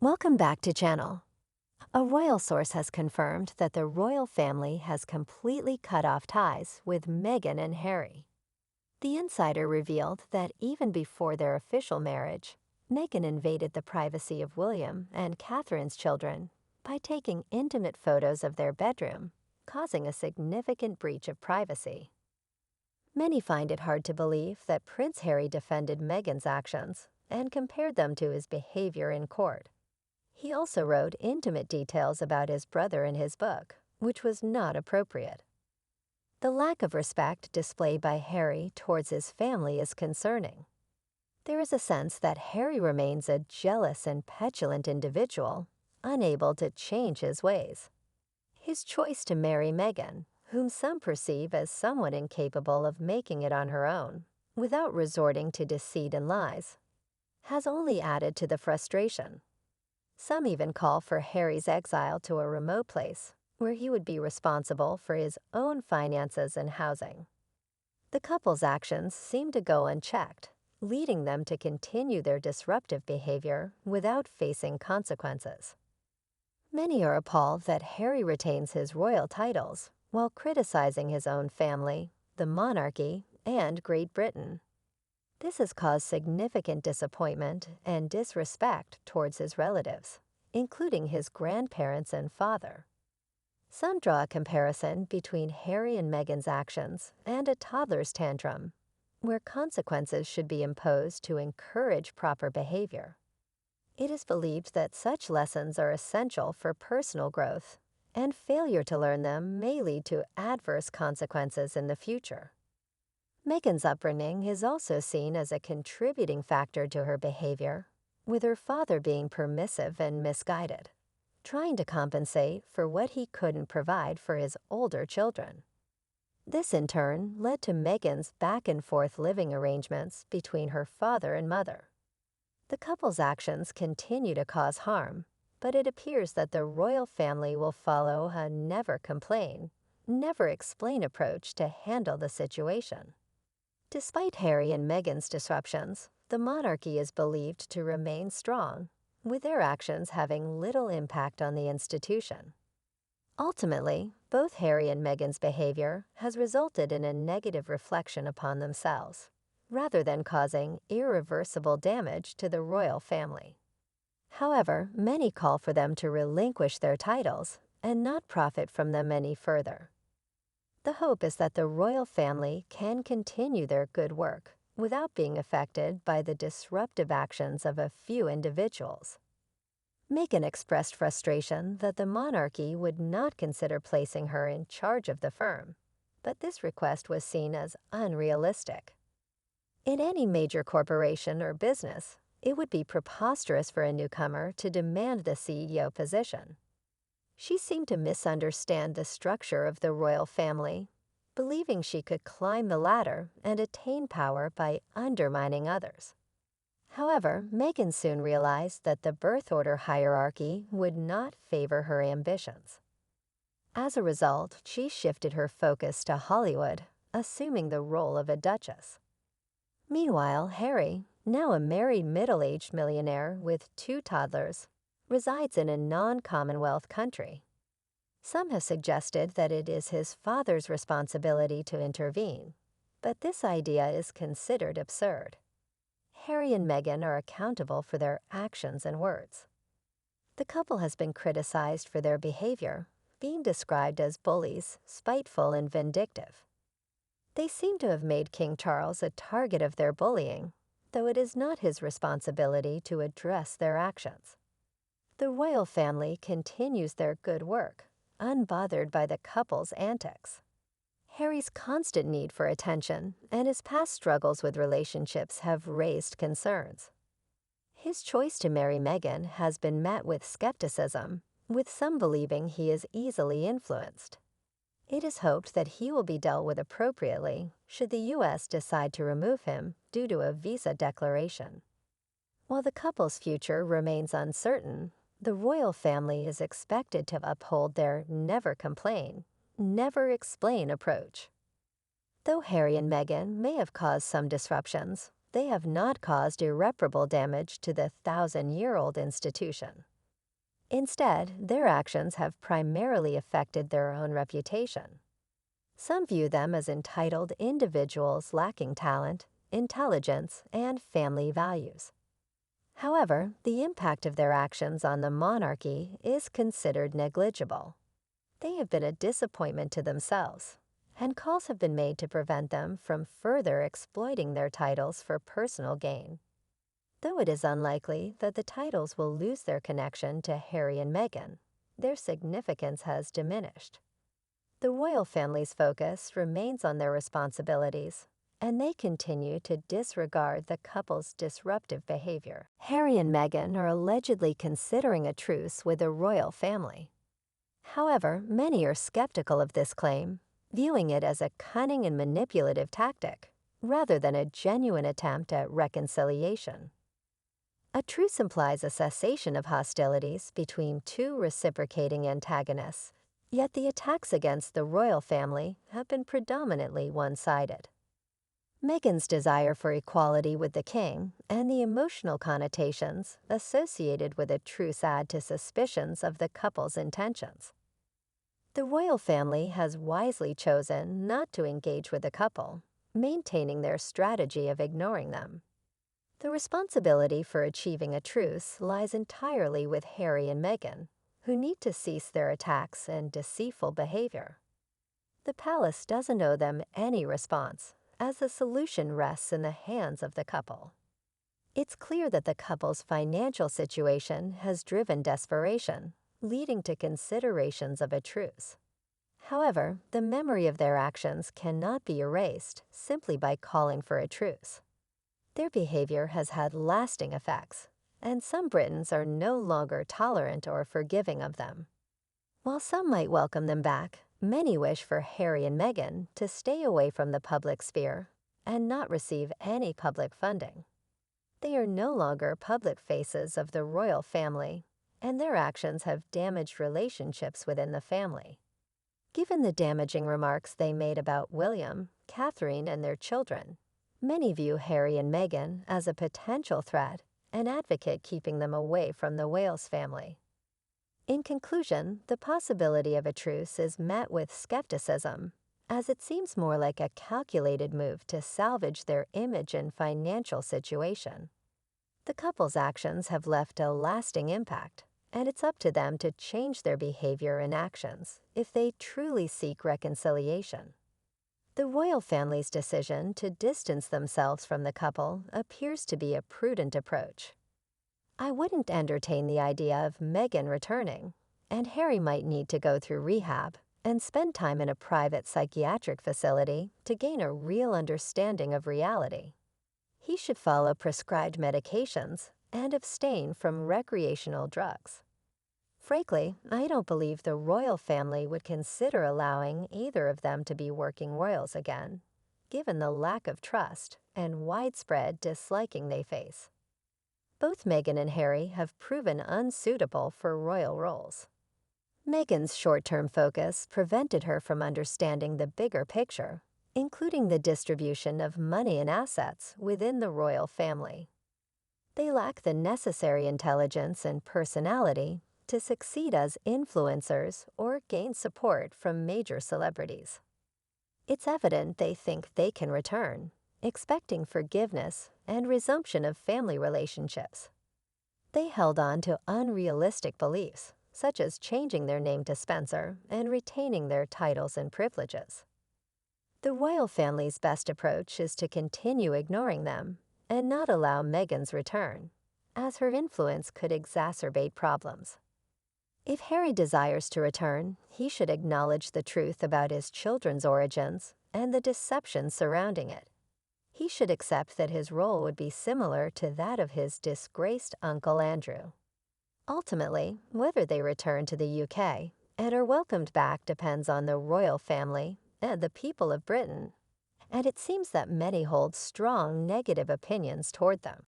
Welcome back to channel. A royal source has confirmed that the royal family has completely cut off ties with Meghan and Harry. The insider revealed that even before their official marriage, Meghan invaded the privacy of William and Catherine's children by taking intimate photos of their bedroom, causing a significant breach of privacy. Many find it hard to believe that Prince Harry defended Meghan's actions and compared them to his behavior in court. He also wrote intimate details about his brother in his book, which was not appropriate. The lack of respect displayed by Harry towards his family is concerning. There is a sense that Harry remains a jealous and petulant individual, unable to change his ways. His choice to marry Meghan, whom some perceive as someone incapable of making it on her own, without resorting to deceit and lies, has only added to the frustration. Some even call for Harry's exile to a remote place, where he would be responsible for his own finances and housing. The couple's actions seem to go unchecked, leading them to continue their disruptive behavior without facing consequences. Many are appalled that Harry retains his royal titles while criticizing his own family, the monarchy, and Great Britain. This has caused significant disappointment and disrespect towards his relatives, including his grandparents and father. Some draw a comparison between Harry and Meghan's actions and a toddler's tantrum, where consequences should be imposed to encourage proper behavior. It is believed that such lessons are essential for personal growth, and failure to learn them may lead to adverse consequences in the future. Meghan's upbringing is also seen as a contributing factor to her behavior, with her father being permissive and misguided, trying to compensate for what he couldn't provide for his older children. This in turn led to Meghan's back-and-forth living arrangements between her father and mother. The couple's actions continue to cause harm, but it appears that the royal family will follow a never complain, never explain approach to handle the situation. Despite Harry and Meghan's disruptions, the monarchy is believed to remain strong, with their actions having little impact on the institution. Ultimately, both Harry and Meghan's behavior has resulted in a negative reflection upon themselves, rather than causing irreversible damage to the royal family. However, many call for them to relinquish their titles and not profit from them any further. The hope is that the royal family can continue their good work without being affected by the disruptive actions of a few individuals. Meghan expressed frustration that the monarchy would not consider placing her in charge of the firm, but this request was seen as unrealistic. In any major corporation or business, it would be preposterous for a newcomer to demand the CEO position. She seemed to misunderstand the structure of the royal family, believing she could climb the ladder and attain power by undermining others. However, Meghan soon realized that the birth order hierarchy would not favor her ambitions. As a result, she shifted her focus to Hollywood, assuming the role of a duchess. Meanwhile, Harry, now a married middle-aged millionaire with 2 toddlers, resides in a non-Commonwealth country. Some have suggested that it is his father's responsibility to intervene, but this idea is considered absurd. Harry and Meghan are accountable for their actions and words. The couple has been criticized for their behavior, being described as bullies, spiteful, and vindictive. They seem to have made King Charles a target of their bullying, though it is not his responsibility to address their actions. The royal family continues their good work, unbothered by the couple's antics. Harry's constant need for attention and his past struggles with relationships have raised concerns. His choice to marry Meghan has been met with skepticism, with some believing he is easily influenced. It is hoped that he will be dealt with appropriately should the U.S. decide to remove him due to a visa declaration. While the couple's future remains uncertain, the royal family is expected to uphold their never complain, never explain approach. Though Harry and Meghan may have caused some disruptions, they have not caused irreparable damage to the 1,000-year-old institution. Instead, their actions have primarily affected their own reputation. Some view them as entitled individuals lacking talent, intelligence, and family values. However, the impact of their actions on the monarchy is considered negligible. They have been a disappointment to themselves, and calls have been made to prevent them from further exploiting their titles for personal gain. Though it is unlikely that the titles will lose their connection to Harry and Meghan, their significance has diminished. The royal family's focus remains on their responsibilities, and they continue to disregard the couple's disruptive behavior. Harry and Meghan are allegedly considering a truce with the royal family. However, many are skeptical of this claim, viewing it as a cunning and manipulative tactic, rather than a genuine attempt at reconciliation. A truce implies a cessation of hostilities between two reciprocating antagonists, yet the attacks against the royal family have been predominantly one-sided. Meghan's desire for equality with the king and the emotional connotations associated with a truce add to suspicions of the couple's intentions. The royal family has wisely chosen not to engage with the couple, maintaining their strategy of ignoring them. The responsibility for achieving a truce lies entirely with Harry and Meghan, who need to cease their attacks and deceitful behavior. The palace doesn't owe them any response, as the solution rests in the hands of the couple. It's clear that the couple's financial situation has driven desperation, leading to considerations of a truce. However, the memory of their actions cannot be erased simply by calling for a truce. Their behavior has had lasting effects, and some Britons are no longer tolerant or forgiving of them. While some might welcome them back, many wish for Harry and Meghan to stay away from the public sphere and not receive any public funding. They are no longer public faces of the royal family, and their actions have damaged relationships within the family. Given the damaging remarks they made about William, Catherine, and their children, many view Harry and Meghan as a potential threat and advocate keeping them away from the Wales family. In conclusion, the possibility of a truce is met with skepticism, as it seems more like a calculated move to salvage their image and financial situation. The couple's actions have left a lasting impact, and it's up to them to change their behavior and actions if they truly seek reconciliation. The royal family's decision to distance themselves from the couple appears to be a prudent approach. I wouldn't entertain the idea of Meghan returning, and Harry might need to go through rehab and spend time in a private psychiatric facility to gain a real understanding of reality. He should follow prescribed medications and abstain from recreational drugs. Frankly, I don't believe the royal family would consider allowing either of them to be working royals again, given the lack of trust and widespread disliking they face. Both Meghan and Harry have proven unsuitable for royal roles. Meghan's short-term focus prevented her from understanding the bigger picture, including the distribution of money and assets within the royal family. They lack the necessary intelligence and personality to succeed as influencers or gain support from major celebrities. It's evident they think they can return, expecting forgiveness and resumption of family relationships. They held on to unrealistic beliefs, such as changing their name to Spencer and retaining their titles and privileges. The royal family's best approach is to continue ignoring them and not allow Meghan's return, as her influence could exacerbate problems. If Harry desires to return, he should acknowledge the truth about his children's origins and the deception surrounding it. He should accept that his role would be similar to that of his disgraced Uncle Andrew. Ultimately, whether they return to the UK and are welcomed back depends on the royal family and the people of Britain, and it seems that many hold strong negative opinions toward them.